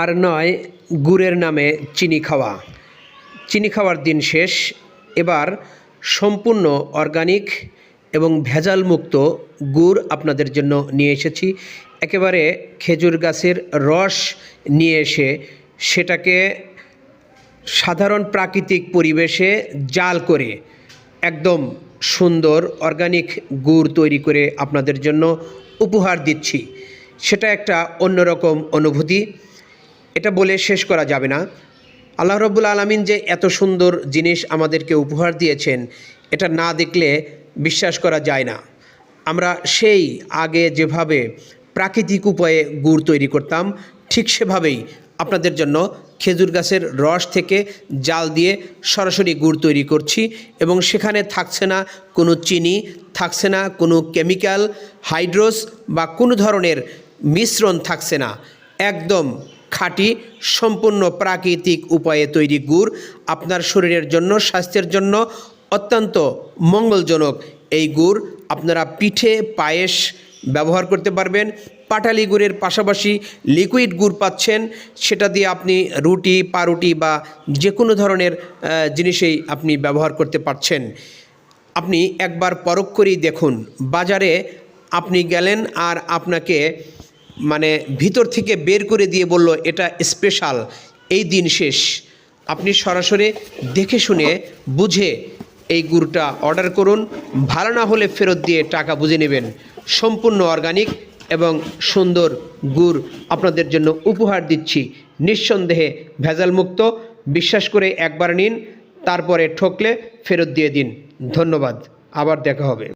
আর নয় গুড়ের নামে চিনি খাওয়া। চিনি খাওয়ার দিন শেষ। এবার সম্পূর্ণ অর্গানিক এবং ভেজালমুক্ত গুড় আপনাদের জন্য নিয়ে এসেছি। একেবারে খেজুর গাছের রস নিয়ে এসে সেটাকে সাধারণ প্রাকৃতিক পরিবেশে জাল করে একদম সুন্দর অর্গানিক গুড় তৈরি করে আপনাদের জন্য উপহার দিচ্ছি। সেটা একটা অন্যরকম অনুভূতি, এটা বলে শেষ করা যাবে না। আল্লাহ রাব্বুল আলামিন যে এত সুন্দর জিনিস আমাদেরকে উপহার দিয়েছেন, এটা না দেখলে বিশ্বাস করা যায় না। আমরা সেই আগে যেভাবে প্রাকৃতিক উপায়ে গুড় তৈরি করতাম, ঠিক সেভাবেই আপনাদের জন্য খেজুর গাছের রস থেকে জাল দিয়ে সরাসরি গুড় তৈরি করছি এবং সেখানে থাকছে না কোনো চিনি, থাকছে না কোনো কেমিক্যাল, হাইড্রোস বা কোনো ধরনের মিশ্রণ থাকছে না। একদম খাঁটি সম্পূর্ণ প্রাকৃতিক উপায়ে তৈরি গুড় আপনার শরীরের জন্য, স্বাস্থ্যের জন্য অত্যন্ত মঙ্গলজনক। এই গুড় আপনারা পিঠে, পায়েস ব্যবহার করতে পারবেন। পাটালি গুড়ের পাশাপাশি লিকুইড গুড় পাচ্ছেন, সেটা দিয়ে আপনি রুটি, পাউরুটি বা যে কোনো ধরনের জিনিসেই আপনি ব্যবহার করতে পারছেন। আপনি একবার পরখ করেই দেখুন। বাজারে আপনি গেলেন আর আপনাকে ভিতর থেকে বের করে দিয়ে বলল এটা স্পেশাল, এই দিন শেষ। আপনি সরাসরি দেখে শুনে বুঝে এই গুড়টা অর্ডার করুন। ভালো না হলে ফেরত দিয়ে টাকা বুঝে নেবেন। সম্পূর্ণ অর্গানিক এবং সুন্দর গুড় আপনাদের জন্য উপহার দিচ্ছি, নিঃসন্দেহে ভেজালমুক্ত। বিশ্বাস করে একবার নিন, তারপরে ঠকলে ফেরত দিয়ে দিন। ধন্যবাদ, আবার দেখা হবে।